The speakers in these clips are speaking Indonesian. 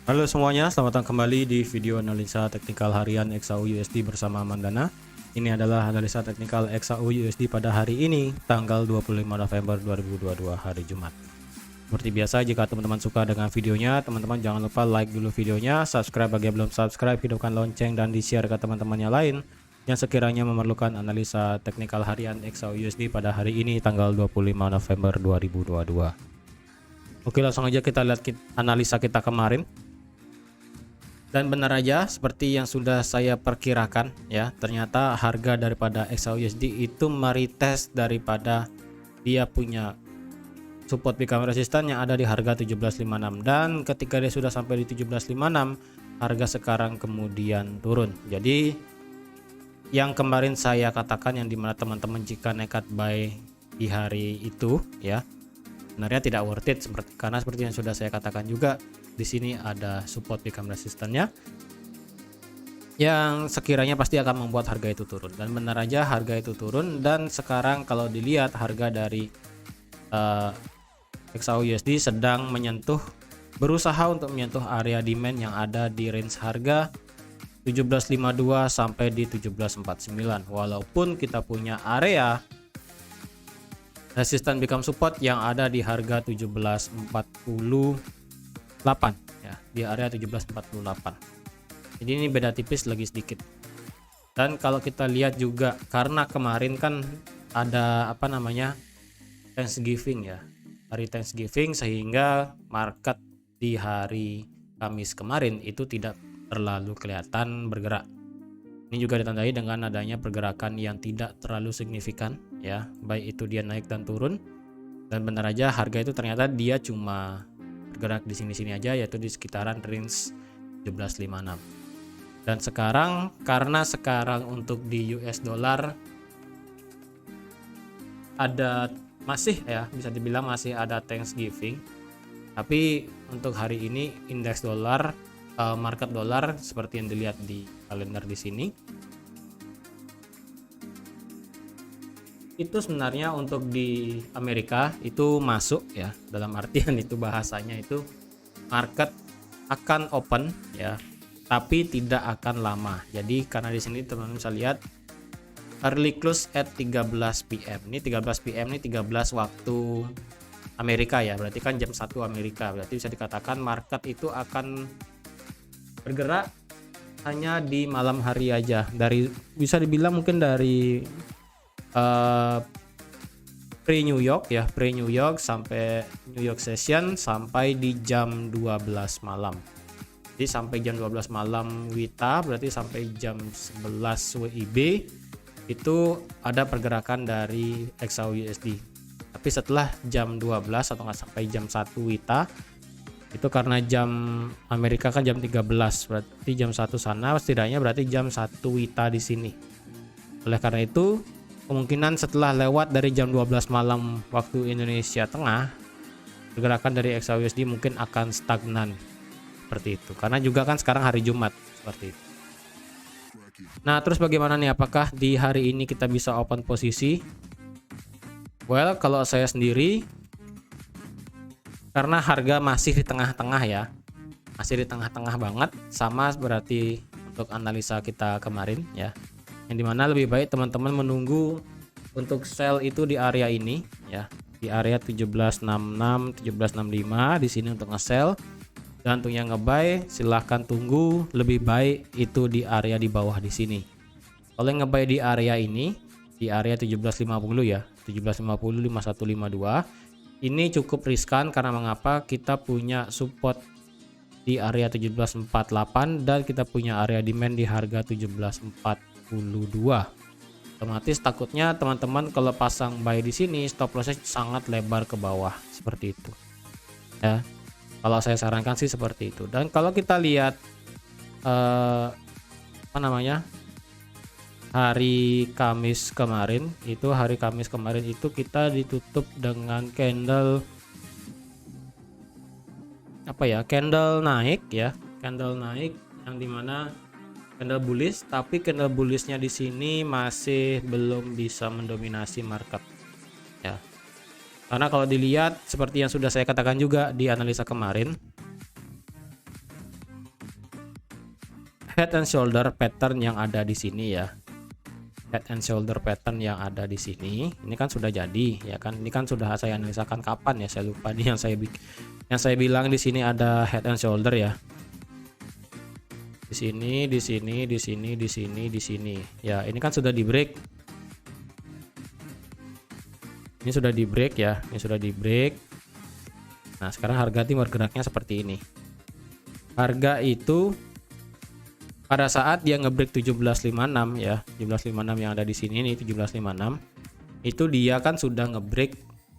Halo semuanya, selamat datang kembali di video analisa teknikal harian XAU USD bersama Mandana. Ini adalah analisa teknikal XAU USD pada hari ini, tanggal 25 November 2022 hari Jumat. Seperti biasa, jika teman-teman suka dengan videonya, teman-teman jangan lupa like dulu videonya, subscribe bagi yang belum subscribe, hidupkan lonceng dan di-share ke teman-teman yang lain yang sekiranya memerlukan analisa teknikal harian XAU USD pada hari ini, tanggal 25 November 2022. Oke, langsung aja kita lihat analisa kita kemarin. Dan benar aja seperti yang sudah saya perkirakan ya, ternyata harga daripada XAUUSD itu meretest daripada dia punya support become resistance yang ada di harga 1756, dan ketika dia sudah sampai di 1756 harga sekarang kemudian turun. Jadi yang kemarin saya katakan, yang dimana teman-teman jika nekat buy di hari itu ya, sebenarnya tidak worth it, karena seperti yang sudah saya katakan juga, di sini ada support become resistance-nya yang sekiranya pasti akan membuat harga itu turun, dan benar aja harga itu turun. Dan sekarang kalau dilihat harga dari XAUUSD sedang berusaha untuk menyentuh area demand yang ada di range harga 1752 sampai di 1749, walaupun kita punya area resistance become support yang ada di harga 1748 ya, di area 1748. Jadi ini beda tipis lagi sedikit. Dan kalau kita lihat juga, karena kemarin kan ada Thanksgiving ya, hari Thanksgiving, sehingga market di hari Kamis kemarin itu tidak terlalu kelihatan bergerak. Ini juga ditandai dengan adanya pergerakan yang tidak terlalu signifikan ya, baik itu dia naik dan turun. Dan benar aja harga itu ternyata dia cuma bergerak di sini-sini aja, yaitu di sekitaran range 1756. Dan sekarang, karena sekarang untuk di US dollar ada masih ya, bisa dibilang masih ada Thanksgiving, tapi untuk hari ini indeks dolar, market dolar seperti yang dilihat di kalender di sini, itu sebenarnya untuk di Amerika itu masuk ya, dalam artian itu bahasanya itu market akan open ya, tapi tidak akan lama. Jadi karena di sini teman-teman bisa lihat early close at 13 PM. Ini 13 PM ini 13 waktu Amerika ya, berarti kan jam 1 Amerika. Berarti bisa dikatakan market itu akan bergerak hanya di malam hari aja, dari bisa dibilang mungkin dari pre-New York ya, pre-New York sampai New York session sampai di jam 12 malam. Jadi sampai jam 12 malam WITA, berarti sampai jam 11 WIB itu ada pergerakan dari XAUUSD. Tapi setelah jam 12 atau nggak sampai jam 1 WITA, itu karena jam Amerika kan jam 13, berarti jam 1 sana setidaknya, berarti jam 1 WITA di sini. Oleh karena itu kemungkinan setelah lewat dari jam 12 malam waktu Indonesia Tengah, pergerakan dari XAUUSD mungkin akan stagnan seperti itu, karena juga kan sekarang hari Jumat seperti itu. Nah, terus bagaimana nih, apakah di hari ini kita bisa open posisi? Well, kalau saya sendiri, karena harga masih di tengah-tengah ya, masih di tengah-tengah banget, sama berarti untuk analisa kita kemarin ya, yang dimana lebih baik teman-teman menunggu untuk sell itu di area ini ya, di area 1766 1765 di sini untuk nge-sell. Dan untuk yang nge-buy silahkan tunggu, lebih baik itu di area di bawah di sini. Kalau yang nge-buy di area ini, di area 1750 ya, 1750 5152, ini cukup riskan karena mengapa, kita punya support di area 1748 dan kita punya area demand di harga 1742. Otomatis takutnya teman-teman kalau pasang buy di sini stop lossnya sangat lebar ke bawah seperti itu ya. Kalau saya sarankan sih seperti itu. Dan kalau kita lihat hari Kamis kemarin itu, kita ditutup dengan candle candle naik ya, candle naik yang dimana candle bullish, tapi candle bullishnya di sini masih belum bisa mendominasi market ya. Karena kalau dilihat seperti yang sudah saya katakan juga di analisa kemarin, head and shoulder pattern yang ada di sini ya. Head and shoulder pattern yang ada di sini ini kan sudah jadi ya kan. Ini kan sudah saya analisakan kapan ya, saya lupa nih yang saya bilang di sini ada head and shoulder ya. Di sini, di sini, di sini, di sini, di sini. Ya, ini kan sudah di break. Ini sudah di break ya, ini sudah di break. Nah, sekarang harga timur geraknya seperti ini. Harga itu pada saat dia ngebreak 1756 ya, 1756 yang ada di sini nih 1756. Itu dia kan sudah ngebreak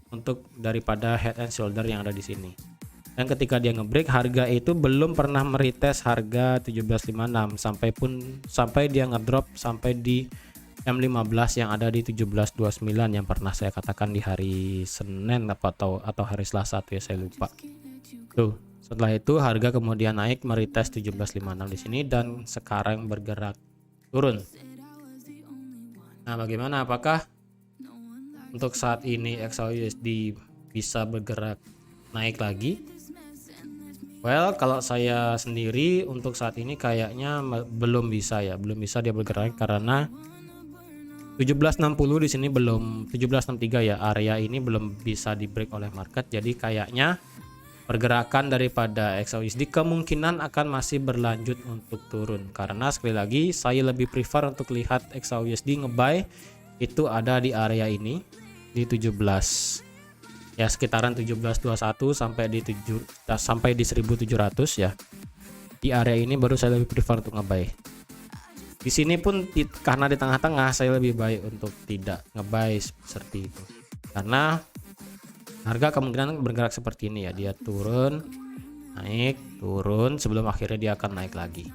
untuk daripada head and shoulder yang ada di sini. Dan ketika dia ngebreak, harga itu belum pernah meretest harga 1756 sampai dia ngedrop sampai di M15 yang ada di 1729 yang pernah saya katakan di hari Senin atau hari Selasa tuh ya, saya lupa. Tuh, setelah itu harga kemudian naik meretest 1756 di sini dan sekarang bergerak turun. Nah, bagaimana, apakah untuk saat ini XAUUSD bisa bergerak naik lagi? Well, kalau saya sendiri untuk saat ini kayaknya belum bisa ya, belum bisa dia bergerak karena 1760 di sini belum, 1763 ya, area ini belum bisa di break oleh market. Jadi kayaknya pergerakan daripada XAUUSD kemungkinan akan masih berlanjut untuk turun, karena sekali lagi saya lebih prefer untuk lihat XAUUSD ngebuy itu ada di area ini di 17 ya, sekitaran 1721 sampai di 1700 ya. Di area ini baru saya lebih prefer untuk ngebuy. Di sini pun karena di tengah-tengah saya lebih baik untuk tidak ngebuy seperti itu. Karena harga kemungkinan bergerak seperti ini ya, dia turun, naik, turun sebelum akhirnya dia akan naik lagi.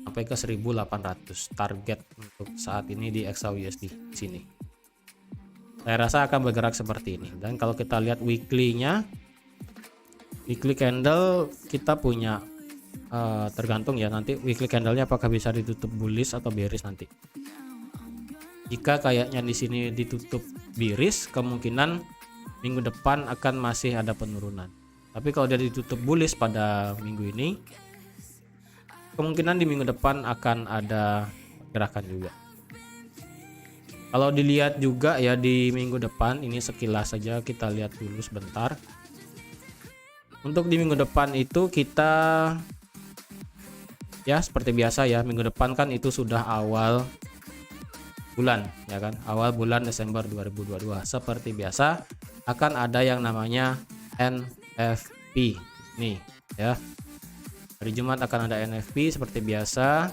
Sampai ke 1800 target untuk saat ini di XAUUSD di sini. Saya rasa akan bergerak seperti ini. Dan kalau kita lihat weekly-nya, weekly candle kita punya tergantung ya, nanti weekly candle-nya apakah bisa ditutup bullish atau bearish nanti. Jika kayaknya di sini ditutup bearish, kemungkinan minggu depan akan masih ada penurunan. Tapi kalau dia ditutup bullish pada minggu ini, kemungkinan di minggu depan akan ada gerakan juga. Kalau dilihat juga ya di minggu depan ini sekilas saja kita lihat dulu sebentar. Untuk di minggu depan itu kita ya seperti biasa ya, minggu depan kan itu sudah awal bulan ya kan, awal bulan Desember 2022. Seperti biasa akan ada yang namanya NFP nih ya. Hari Jumat akan ada NFP seperti biasa.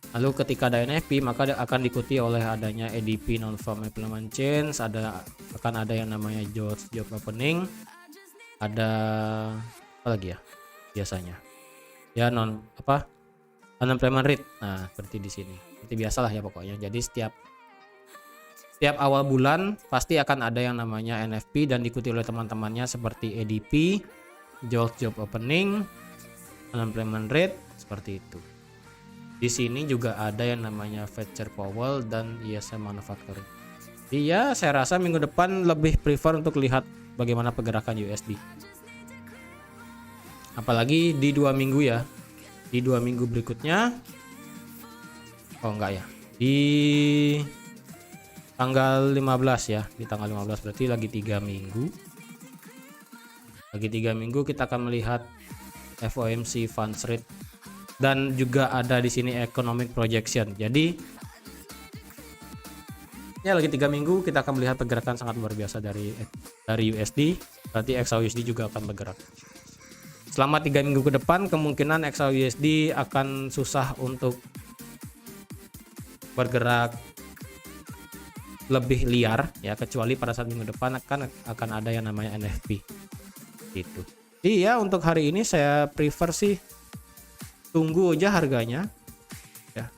Lalu ketika ada NFP maka akan diikuti oleh adanya ADP non-farm implement change, akan ada yang namanya job opening, ada apa lagi ya biasanya ya, unemployment rate. Nah, seperti di sini seperti biasalah ya pokoknya. Jadi setiap awal bulan pasti akan ada yang namanya NFP dan diikuti oleh teman-temannya seperti ADP, job opening, unemployment rate, seperti itu. Di sini juga ada yang namanya Fetcher Powell dan ISM Manufacturing. Iya, saya rasa minggu depan lebih prefer untuk lihat bagaimana pergerakan USD. Apalagi di 2 minggu ya. Di 2 minggu berikutnya. Oh enggak ya. Di tanggal 15 ya. Di tanggal 15 berarti lagi 3 minggu. Lagi 3 minggu kita akan melihat FOMC funds rate dan juga ada di sini economic projection. Jadi ya lagi 3 minggu kita akan melihat pergerakan sangat luar biasa dari USD. Berarti XAUUSD juga akan bergerak. Selama 3 minggu ke depan kemungkinan XAUUSD akan susah untuk bergerak lebih liar ya, kecuali pada saat minggu depan akan ada yang namanya NFP gitu. Iya, untuk hari ini saya prefer sih tunggu aja harganya ya.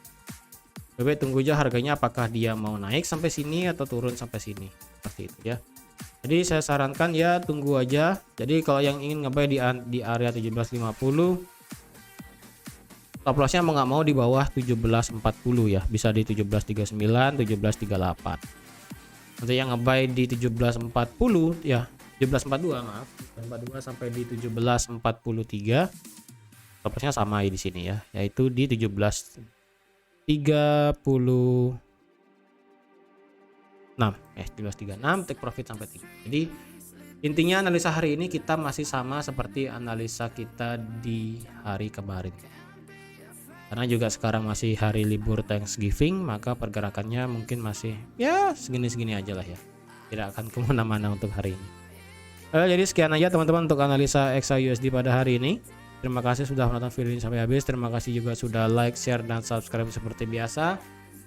Tunggu aja harganya apakah dia mau naik sampai sini atau turun sampai sini, seperti itu ya. Jadi saya sarankan ya tunggu aja. Jadi kalau yang ingin ngebuy di area 1750, stop lossnya mau nggak mau di bawah 1740 ya, bisa di 1739, 1738. Untuk yang ngebuy di 1740 ya, 1742 maaf, 1742 sampai di 1743 stop lossnya sama di sini ya, yaitu di 17.36 17.36 take profit sampai 3. Jadi intinya analisa hari ini kita masih sama seperti analisa kita di hari kemarin. Karena juga sekarang masih hari libur Thanksgiving, maka pergerakannya mungkin masih ya segini-segini aja lah ya. Tidak akan kemana-mana untuk hari ini. Jadi sekian aja teman-teman untuk analisa XAUUSD pada hari ini. Terima kasih sudah menonton video ini sampai habis. Terima kasih juga sudah like, share, dan subscribe seperti biasa.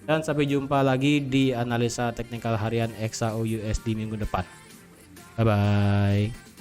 Dan sampai jumpa lagi di analisa teknikal harian XAUUSD minggu depan. Bye bye.